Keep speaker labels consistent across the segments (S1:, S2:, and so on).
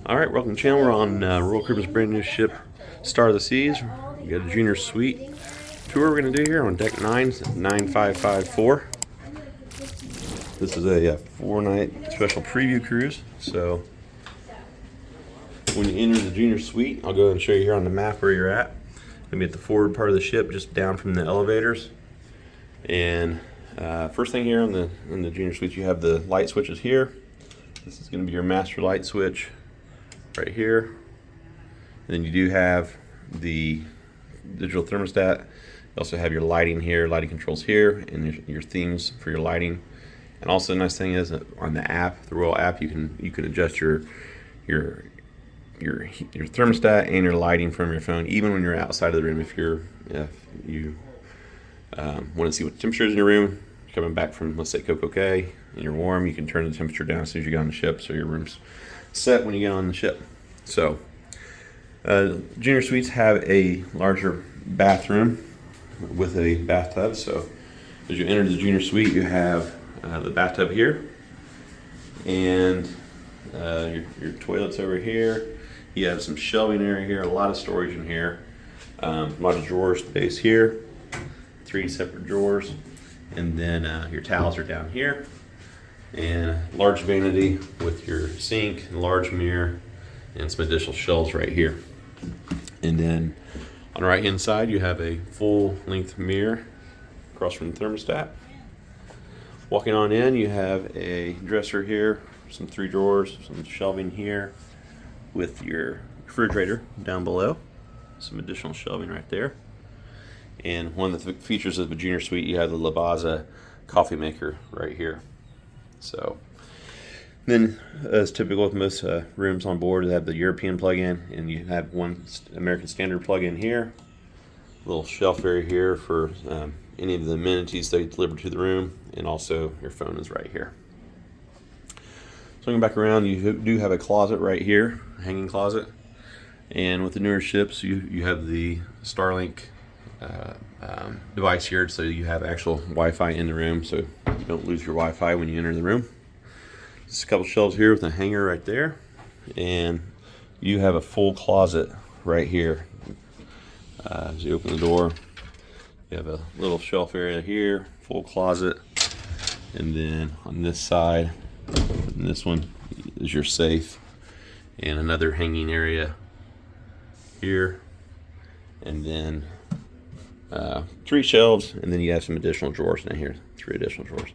S1: Alright, welcome to the channel. We're on Royal Caribbean's brand new ship, Star of the Seas. We got a junior suite tour we're going to do here on deck 9, 9554. This is a 4-night special preview cruise. So when you enter the junior suite, I'll go ahead and show you here on the map where you're at. Going to be at the forward part of the ship, just down from the elevators. And first thing here in the junior suite, you have the light switches here. This is going to be your master light switch right here. And then you do have the digital thermostat. You also have your lighting here, lighting controls here, and your themes for your lighting. And also the nice thing is on the app, the Royal app, you can adjust your thermostat and your lighting from your phone, even when you're outside of the room. If you want to see what temperature is in your room, coming back from, let's say, Coco Cay, and you're warm, you can turn the temperature down as soon as you get on the ship, so your room's set when you get on the ship. So junior suites have a larger bathroom with a bathtub. So as you enter the junior suite, you have the bathtub here, and your toilets over here. You have some shelving area here, a lot of storage in here, a lot of drawer space here, 3 separate drawers, and then your towels are down here, and large vanity with your sink, large mirror, and some additional shelves right here. And then on the right hand side, you have a full length mirror across from the thermostat. Walking on in, you have a dresser here, some 3 drawers, some shelving here with your refrigerator down below, some additional shelving right there. And one of the features of the junior suite, you have the Lavazza coffee maker right here. So then, as typical with most rooms on board, they have the European plug-in, and you have one American Standard plug-in here. A little shelf area here for any of the amenities they deliver to the room, and also your phone is right here. Swinging back around, you do have a closet right here, a hanging closet. And with the newer ships, you have the Starlink device here, so you have actual Wi-Fi in the room, so you don't lose your Wi-Fi when you enter the room. Just a couple shelves here with a hanger right there, and you have a full closet right here. As you open the door, you have a little shelf area here, full closet, and then on this side, and this one is your safe, and another hanging area here, and then 3 shelves, and then you have some additional drawers down here, 3 additional drawers.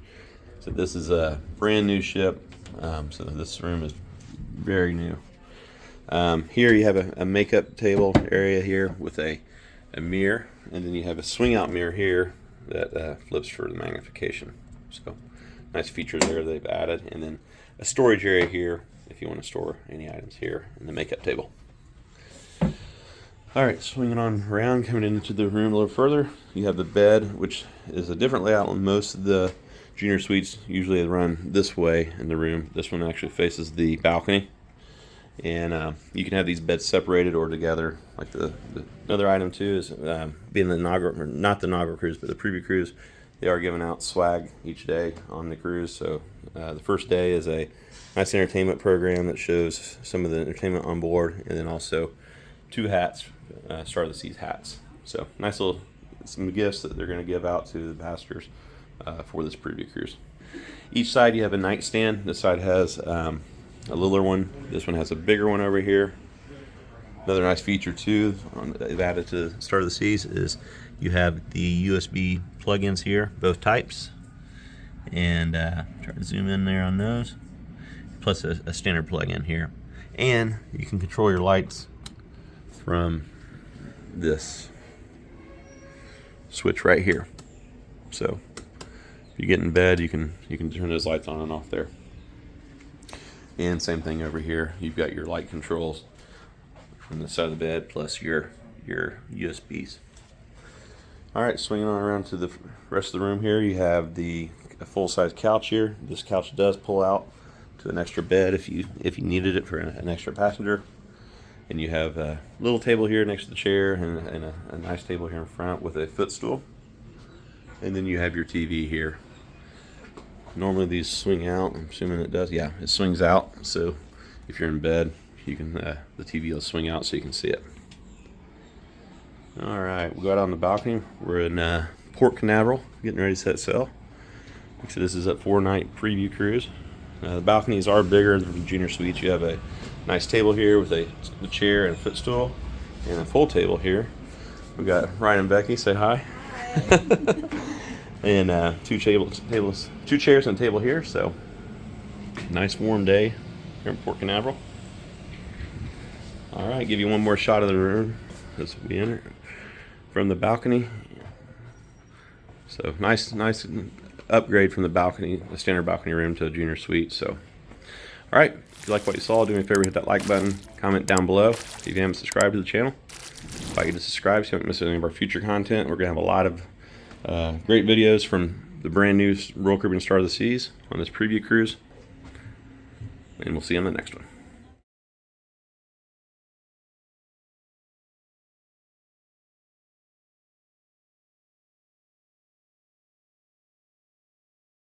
S1: So this is a brand new ship. So this room is very new. Here you have a makeup table area here with a mirror, and then you have a swing out mirror here that flips for the magnification. So nice features there they've added, and then a storage area here if you want to store any items here in the makeup table. Alright, swinging on around, coming into the room a little further, you have the bed, which is a different layout than most of the junior suites. Usually they run this way in the room. This one actually faces the balcony, and you can have these beds separated or together. Like the another item too is being the inaugural, or not the inaugural cruise, but the preview cruise, they are giving out swag each day on the cruise. So the first day is a nice entertainment program that shows some of the entertainment on board, and then also 2 hats, Star of the Seas hats. So nice little some gifts that they're going to give out to the passengers for this preview cruise. Each side you have a nightstand. This side has a littler one. This one has a bigger one over here. Another nice feature too they've added to Star of the Seas is you have the USB plug-ins here, both types, and try to zoom in there on those, plus a standard plug-in here. And you can control your lights from this switch right here. So if you get in bed, you can turn those lights on and off there. And same thing over here. You've got your light controls from the side of the bed, plus your USBs. All right, swinging on around to the rest of the room here, you have a full-size couch here. This couch does pull out to an extra bed if you needed it for an extra passenger. And you have a little table here next to the chair, and a nice table here in front with a footstool. And then you have your TV here. Normally these swing out. I'm assuming it does. Yeah, it swings out. So if you're in bed, You can the TV will swing out so you can see it. All right, we'll go out on the balcony. We're in Port Canaveral, getting ready to set sail. So this is a 4-night preview cruise. The balconies are bigger than junior suites. You have a nice table here with a chair and a footstool, and a full table here. We've got Ryan and Becky. Say hi. Hi. And two chairs and a table here. So nice warm day here in Port Canaveral. All right, give you one more shot of the room as we enter from the balcony. So nice upgrade from the balcony, the standard balcony room, to a junior suite. So, all right, if you like what you saw, do me a favor, hit that like button, comment down below. If you haven't subscribed to the channel, invite you to subscribe so you don't miss any of our future content. We're gonna have a lot of great videos from the brand new Royal Caribbean Star of the Seas on this preview cruise, and we'll see you on the next one.